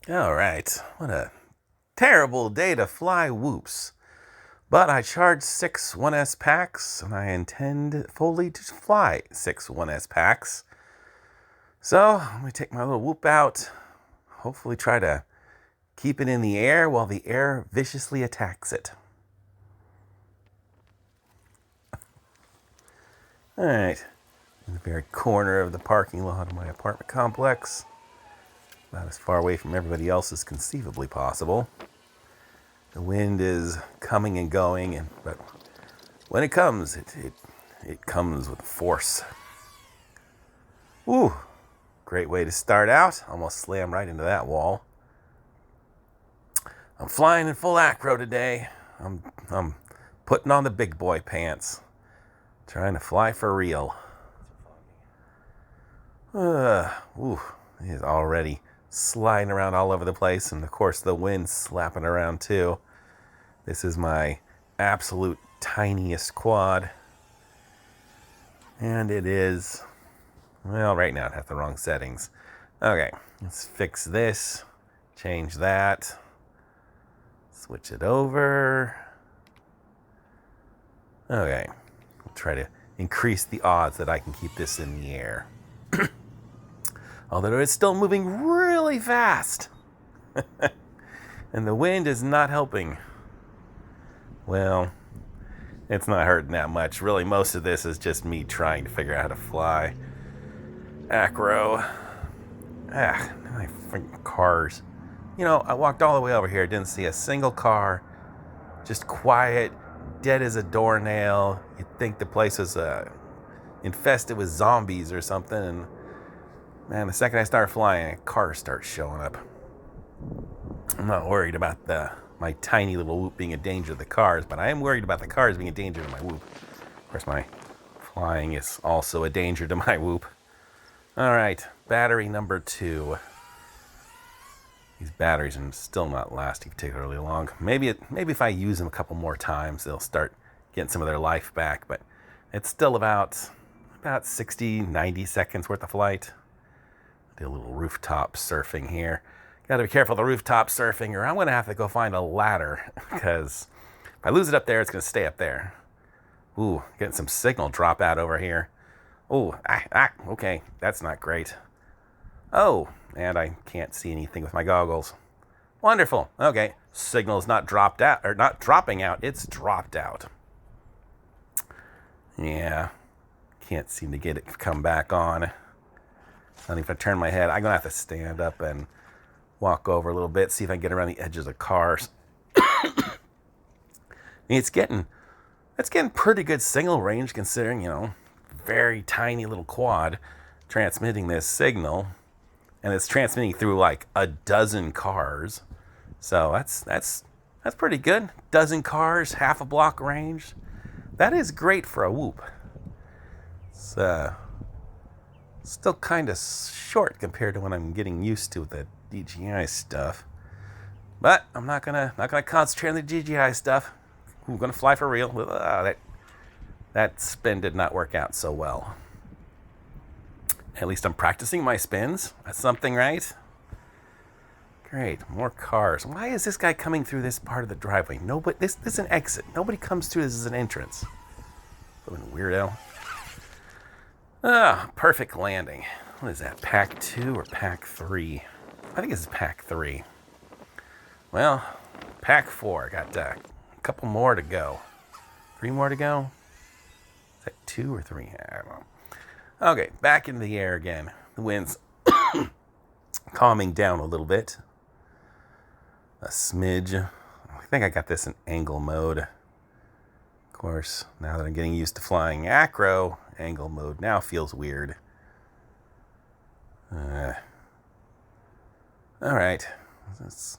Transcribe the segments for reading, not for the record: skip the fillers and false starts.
All right, what a terrible day to fly whoops. But I charged six 1S packs, and I intend fully to fly six 1S packs. So, let me take my little whoop out, hopefully try to keep it in the air while the air viciously attacks it. Alright, in the very corner of the parking lot of my apartment complex, about as far away from everybody else as conceivably possible. The wind is coming and going, but when it comes, it comes with force. Ooh, great way to start out. Almost slammed right into that wall. I'm flying in full acro today. I'm putting on the big boy pants. Trying to fly for real. Ooh, it is already sliding around all over the place, and of course the wind's slapping around too. This is my absolute tiniest quad. And it is, well, right now it has the wrong settings. Okay, let's fix this, change that, switch it over. Okay, we'll try to increase the odds that I can keep this in the air. Although it's still moving really fast. And the wind is not helping. Well, it's not hurting that much. Really, most of this is just me trying to figure out how to fly. Acro. My freaking cars. You know, I walked all the way over here, didn't see a single car. Just quiet, dead as a doornail. You'd think the place was infested with zombies or something. And man, the second I start flying, cars start showing up. I'm not worried about my tiny little whoop being a danger to the cars, but I am worried about the cars being a danger to my whoop. Of course, my flying is also a danger to my whoop. All right, battery number 2. These batteries are still not lasting particularly long. Maybe if I use them a couple more times, they'll start getting some of their life back, but it's still about 60, 90 seconds worth of flight. Do a little rooftop surfing here. Gotta be careful of the rooftop surfing, or I'm gonna have to go find a ladder, because if I lose it up there, it's gonna stay up there. Ooh, getting some signal drop out over here. Ooh, okay, that's not great. Oh, and I can't see anything with my goggles. Wonderful. Okay, signal's not dropped out, or not dropping out, it's dropped out. Yeah, can't seem to get it come back on. I think if I turn my head, I'm gonna have to stand up and walk over a little bit, see if I can get around the edges of cars. It's getting pretty good signal range considering, very tiny little quad transmitting this signal, and it's transmitting through like a dozen cars. So that's pretty good. Dozen cars, half a block range. That is great for a whoop. It's still kind of short compared to when I'm getting used to the DJI stuff. But I'm not gonna concentrate on the DJI stuff. I'm gonna fly for real. That spin did not work out so well. At least I'm practicing my spins. That's something, right? Great, more cars. Why is this guy coming through this part of the driveway? Nobody. This is an exit. Nobody comes through this as an entrance. Fucking weirdo. Perfect landing. What is that? Pack 2 or pack 3? I think this is pack 3. Well, pack 4. Got a couple more to go. 3 more to go? Is that 2 or 3? I don't know. Okay, back into the air again. The wind's calming down a little bit. A smidge. I think I got this in angle mode. Of course, now that I'm getting used to flying acro, angle mode now feels weird. Alright. It's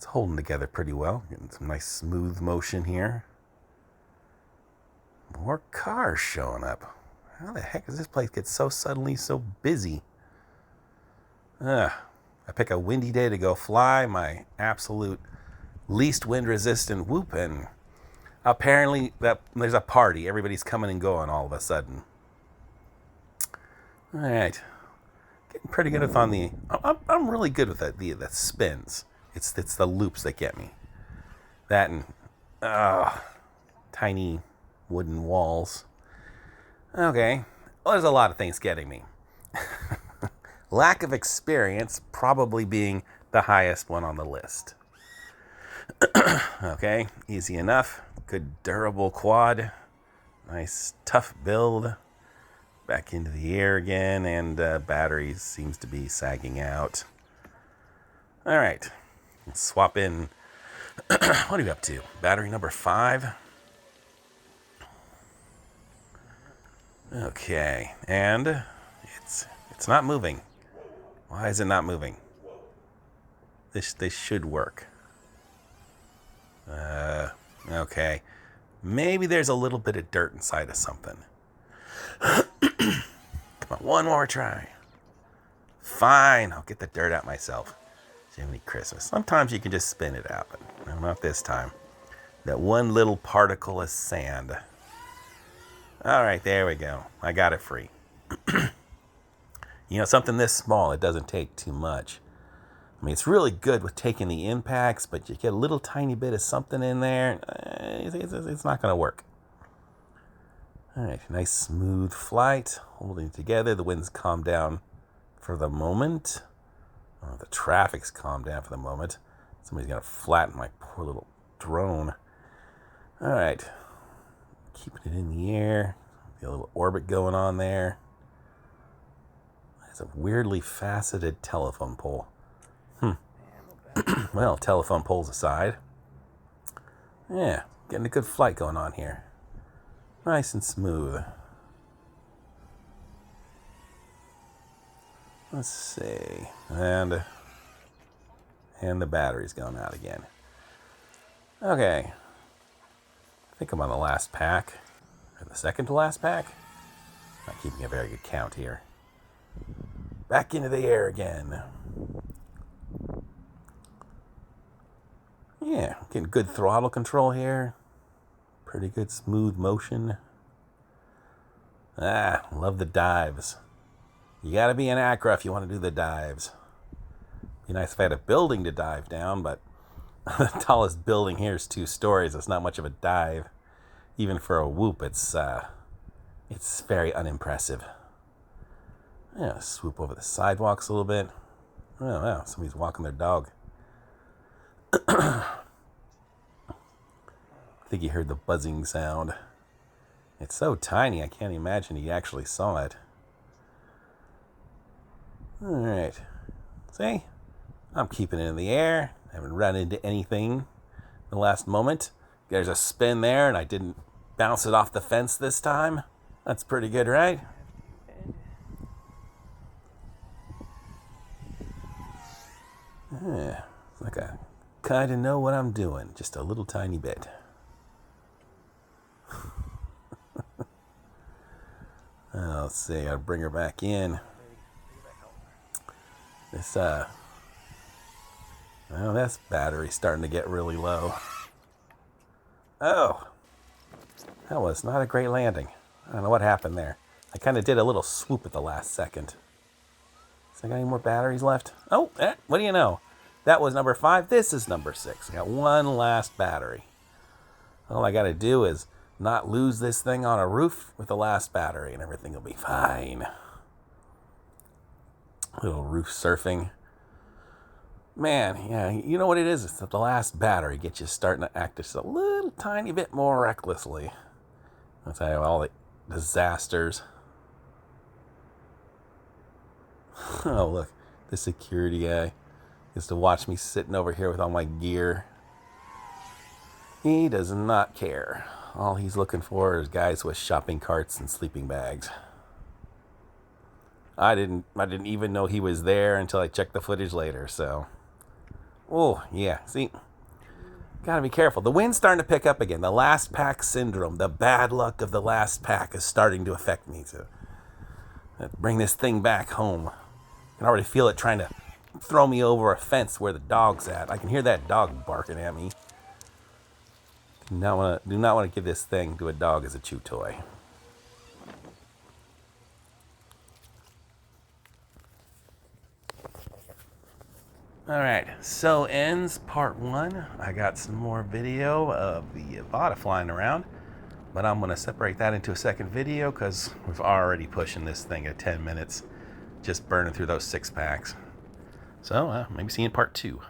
holding together pretty well. Getting some nice smooth motion here. More cars showing up. How the heck does this place get so suddenly so busy? I pick a windy day to go fly my absolute least wind resistant whoop, and apparently there's a party. Everybody's coming and going all of a sudden. All right. Getting pretty good with on the. I'm really good with the spins. It's the loops that get me. That and tiny wooden walls. Okay, well, there's a lot of things getting me. Lack of experience probably being the highest one on the list. Okay, easy enough. Good durable quad. Nice tough build. Back into the air again, and batteries seems to be sagging out. All right, let's swap in. What are you up to? Battery number 5. Okay, and it's not moving. Why is it not moving? This should work. Okay. Maybe there's a little bit of dirt inside of something. Come on, one more try. Fine, I'll get the dirt out myself. Jiminy Christmas. Sometimes you can just spin it out, but no, not this time. That one little particle of sand. All right, there we go. I got it free. You know, something this small, it doesn't take too much. I mean, it's really good with taking the impacts, but you get a little tiny bit of something in there, it's not going to work. All right, nice smooth flight, holding together. The wind's calmed down for the moment. Oh, the traffic's calmed down for the moment. Somebody's going to flatten my poor little drone. All right, keeping it in the air. Got a little orbit going on there. It's a weirdly faceted telephone pole. Well, telephone poles aside. Yeah, getting a good flight going on here. Nice and smooth. Let's see. And the battery's going out again. Okay. I think I'm on the last pack. Or the second to last pack. Not keeping a very good count here. Back into the air again. Yeah, getting good throttle control here. Pretty good smooth motion. Love the dives. You gotta be an acro if you want to do the dives. Be nice if I had a building to dive down, but the tallest building here is 2 stories. It's not much of a dive. Even for a whoop, it's very unimpressive. Yeah, swoop over the sidewalks a little bit. Oh, wow, somebody's walking their dog. I think he heard the buzzing sound. It's so tiny, I can't imagine he actually saw it. All right. See? I'm keeping it in the air. I haven't run into anything in the last moment. There's a spin there, and I didn't bounce it off the fence this time. That's pretty good, right? Yeah, it's like I kind of know what I'm doing, just a little tiny bit. Let's see, I'll bring her back in. This, well, this battery's starting to get really low. Oh, that was not a great landing. I don't know what happened there. I kind of did a little swoop at the last second. So I got any more batteries left? Oh, what do you know? That was number 5. This is number 6. I got one last battery. All I got to do is not lose this thing on a roof with the last battery, and everything will be fine. A little roof surfing. Man, yeah, you know what it is? It's that the last battery gets you starting to act just a little tiny bit more recklessly. That's how all the disasters. Oh, look, the security guy is to watch me sitting over here with all my gear. He does not care. All he's looking for is guys with shopping carts and sleeping bags. I didn't even know he was there until I checked the footage later, so. Oh, yeah, see? Gotta be careful. The wind's starting to pick up again. The last pack syndrome, the bad luck of the last pack is starting to affect me. So bring this thing back home. I can already feel it trying to throw me over a fence where the dog's at. I can hear that dog barking at me. Do not want to give this thing to a dog as a chew toy. All right, so ends part 1. I got some more video of the Avata flying around, but I'm gonna separate that into a second video because we've already pushing this thing at 10 minutes, just burning through those 6 packs. So maybe see you in part 2.